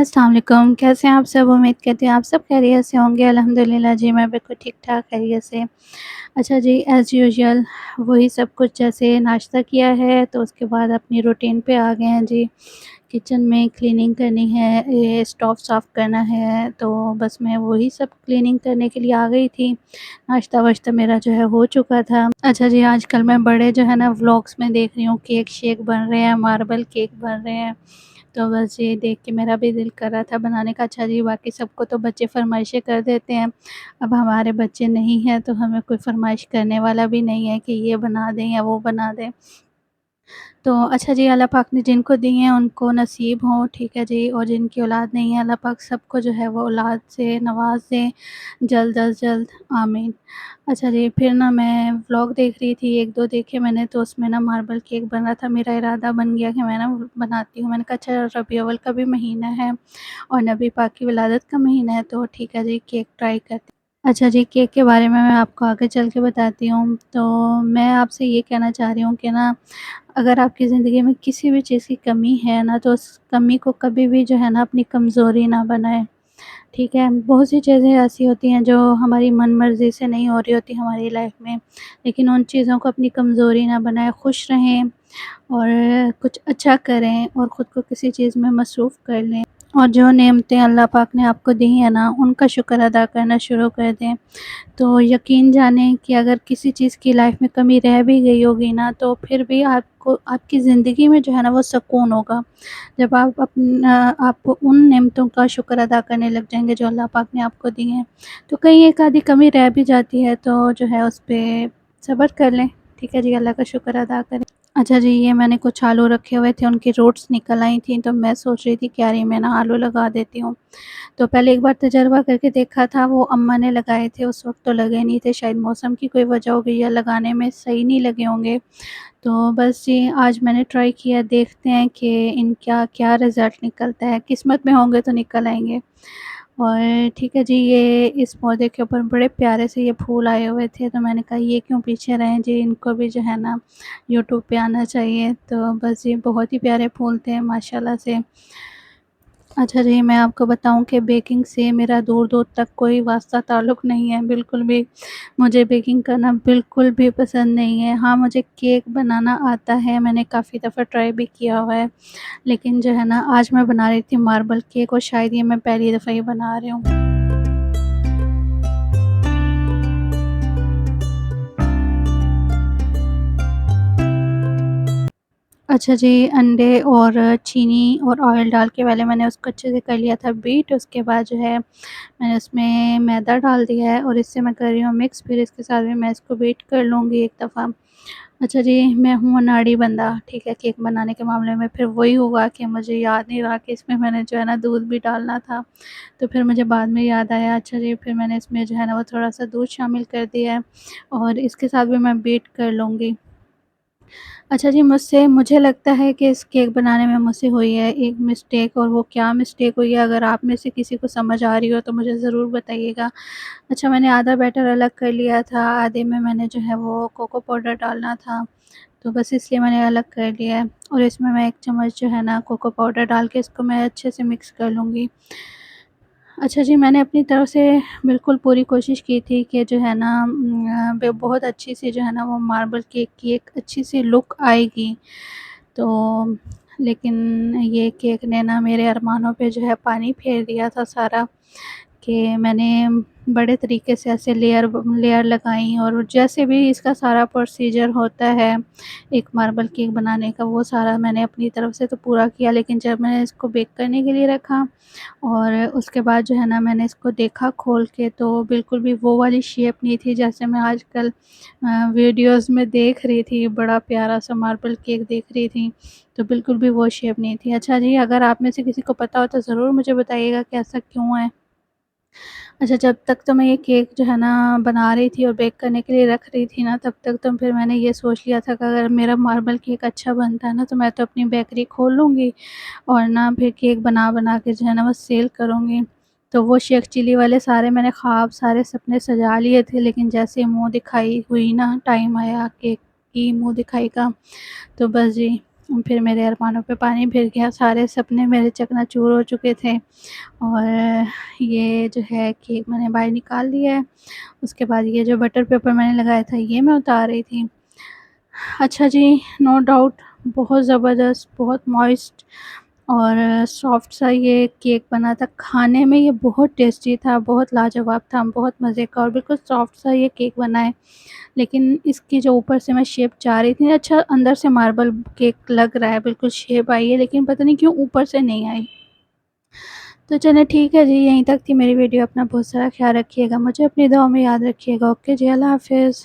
अस्सलाम वालेकुम, कैसे हैं आप सब? उम्मीद करती हूँ आप सब खैरियत से होंगे। अल्हम्दुलिल्लाह जी, मैं बिल्कुल ठीक-ठाक खैरियत से। अच्छा जी, एज़ यूजुअल वही सब कुछ, जैसे नाश्ता किया है तो उसके बाद अपनी रूटीन पे आ गए हैं जी। किचन में क्लीनिंग करनी है, ये स्टोव साफ़ करना है, तो बस मैं वही सब क्लीनिंग करने के लिए आ गई थी। नाश्ता-वाश्ता मेरा जो है हो चुका था। अच्छा जी, आजकल मैं बड़े जो है ना व्लॉग्स में देख रही हूँ, केक-शेक बन रहे हैं, मार्बल केक बन रहे हैं। तो बस ये देख के मेरा भी दिल कर रहा था बनाने का। अच्छा जी, बाकी सबको तो बच्चे फ़रमाइशें कर देते हैं। अब हमारे बच्चे नहीं हैं तो हमें कोई फ़रमाइश करने वाला भी नहीं है कि ये बना दें या वो बना दें। तो अच्छा जी, अल्लाह पाक ने जिनको दी हैं उनको नसीब हो, ठीक है जी, और जिनकी औलाद नहीं है अल्लाह पाक सबको जो है वो औलाद से नवाज़ दें जल्द अज़ जल्द, आमीन। अच्छा जी, फिर ना मैं व्लॉग देख रही थी, 1-2 देखे मैंने, तो उसमें ना मार्बल केक बन रहा था। मेरा इरादा बन गया कि मैं ना बनाती हूँ। मैंने कहा अच्छा, रबीउल अव्वल का भी महीना है और नबी पाक की विलादत का महीना है, तो ठीक है जी, केक ट्राई करते। अच्छा जी, केक के बारे में मैं आपको आगे चल के बताती हूँ। तो मैं आपसे ये कहना चाह रही हूँ कि ना, अगर आपकी ज़िंदगी में किसी भी चीज़ की कमी है ना, तो उस कमी को कभी भी जो है ना अपनी कमज़ोरी ना बनाएँ, ठीक है? बहुत सी चीज़ें ऐसी होती हैं जो हमारी मन-मर्ज़ी से नहीं हो रही होती हमारी लाइफ़ में, लेकिन उन चीज़ों को अपनी कमज़ोरी ना बनाएँ, खुश रहें और कुछ अच्छा करें और ख़ुद को किसी चीज़ में मसरूफ़ कर लें। और जो नेमतें अल्लाह पाक ने आपको दी हैं ना, उनका शुक्र अदा करना शुरू कर दें। तो यकीन जानें कि अगर किसी चीज़ की लाइफ़ में कमी रह भी गई होगी ना, तो फिर भी आपको आपकी ज़िंदगी में जो है ना वो सुकून होगा। जब आप उन नेमतों का शुक्र अदा करने लग जाएँगे जो अल्लाह पाक ने आपको दी हैं। तो कहीं एक आधी कमी रह भी जाती है तो जो है उस पे सब्र कर लें, ठीक है जी, अल्लाह का शुक्र अदा करें। अच्छा जी, ये मैंने कुछ आलू रखे हुए थे, उनकी रूट्स निकल आई थी, तो मैं सोच रही थी कि यार, ये मैं ना आलू लगा देती हूँ। तो पहले एक बार तजर्बा करके देखा था, वो अम्मा ने लगाए थे, उस वक़्त तो लगे नहीं थे, शायद मौसम की कोई वजह होगी या लगाने में सही नहीं लगे होंगे। तो बस जी, आज मैंने ट्राई किया, देखते हैं कि इनका क्या रिज़ल्ट निकलता है, किस्मत में होंगे तो निकल आएँगे। और ठीक है जी, ये इस पौधे के ऊपर बड़े प्यारे से ये फूल आए हुए थे, तो मैंने कहा ये क्यों पीछे रहें जी, इनको भी जो है ना यूट्यूब पे आना चाहिए। तो बस ये बहुत ही प्यारे फूल थे माशाल्लाह से। अच्छा जी, मैं आपको बताऊँ कि बेकिंग से मेरा दूर-दूर तक कोई वास्ता ताल्लुक़ नहीं है, बिल्कुल भी। मुझे बेकिंग करना बिल्कुल भी पसंद नहीं है। हाँ, मुझे केक बनाना आता है, मैंने काफ़ी दफ़ा ट्राई भी किया हुआ है, लेकिन जो है ना, आज मैं बना रही थी मार्बल केक और शायद ये मैं पहली दफ़ा ही बना रही हूँ। अच्छा जी, अंडे और चीनी और ऑयल डाल के पहले मैंने उसको अच्छे से कर लिया था बीट, उसके बाद जो है मैंने उसमें मैदा डाल दिया है और इससे मैं कर रही हूँ मिक्स, फिर इसके साथ भी मैं इसको बीट कर लूँगी एक दफ़ा। अच्छा जी, मैं हूँ अनाड़ी बंदा, ठीक है, केक बनाने के मामले में। फिर वही हुआ कि मुझे याद नहीं रहा कि इसमें मैंने जो है ना दूध भी डालना था, तो फिर मुझे बाद में याद आया। अच्छा जी, फिर मैंने इसमें जो है ना वो थोड़ा-सा दूध शामिल कर दिया है और इसके साथ भी मैं बीट कर लूँगी। अच्छा जी, मुझे लगता है कि इस केक बनाने में मुझसे हुई है एक मिस्टेक, और वो क्या मिस्टेक हुई है, अगर आप में से किसी को समझ आ रही हो तो मुझे ज़रूर बताइएगा। अच्छा, मैंने आधा बैटर अलग कर लिया था, आधे में मैंने जो है वो कोको पाउडर डालना था, तो बस इसलिए मैंने अलग कर लिया है और इसमें मैं 1 चम्मच जो है ना कोको पाउडर डाल के इसको मैं अच्छे से मिक्स कर लूँगी। अच्छा जी, मैंने अपनी तरफ से बिल्कुल पूरी कोशिश की थी कि जो है ना ब बहुत अच्छी सी जो है ना वो मार्बल केक की एक अच्छी-सी लुक आएगी। तो लेकिन ये केक ने ना मेरे अरमानों पे जो है पानी फेर दिया था सारा, कि मैंने बड़े तरीके से ऐसे लेयर लगाई और जैसे भी इसका सारा प्रोसीजर होता है एक मार्बल केक बनाने का, वो सारा मैंने अपनी तरफ से तो पूरा किया, लेकिन जब मैंने इसको बेक करने के लिए रखा और उसके बाद जो है ना मैंने इसको देखा खोल के, तो बिल्कुल भी वो वाली शेप नहीं थी जैसे मैं आजकल वीडियोज़ में देख रही थी, बड़ा प्यारा-सा मार्बल केक देख रही थी, तो बिल्कुल भी वो शेप नहीं थी। अच्छा जी, अगर आप में से किसी को पता हो तो ज़रूर मुझे बताइएगा कि ऐसा क्यों है? अच्छा, जब तक तो मैं ये केक जो है ना बना रही थी और बेक करने के लिए रख रही थी ना, तब तक तो फिर मैंने ये सोच लिया था कि अगर मेरा मार्बल केक अच्छा बनता है ना, तो मैं तो अपनी बेकरी खोल लूँगी और ना फिर केक बना-बना के जो है ना वो सेल करूँगी। तो वो शेक चिल्ली वाले सारे मैंने ख्वाब, सारे सपने सजा लिए थे, लेकिन जैसे मुँह दिखाई हुई ना, टाइम आया केक की मुँह दिखाई का, तो बस जी, फिर मेरे अरमानों पे पानी फिर गया, सारे सपने मेरे चकनाचूर हो चुके थे और ये जो है केक मैंने बाहर निकाल लिया है। उसके बाद ये जो बटर पेपर मैंने लगाया था ये मैं उतार रही थी। अच्छा जी, नो डाउट बहुत ज़बरदस्त, बहुत मॉइस्ट और सॉफ्ट सा ये केक बना था। खाने में ये बहुत टेस्टी था, बहुत लाजवाब था, बहुत मज़े का और बिल्कुल सॉफ्ट सा ये केक बना है। लेकिन इसकी जो ऊपर से मैं शेप चाह रही थी, अच्छा अंदर से मार्बल केक लग रहा है, बिल्कुल शेप आई है, लेकिन पता नहीं क्यों ऊपर से नहीं आई। तो चलें ठीक है जी, यहीं तक थी मेरी वीडियो। अपना बहुत सारा ख़्याल रखिएगा, मुझे अपनी दुआओं में याद रखिएगा। ओके जी, अल्लाह हाफ़िज़।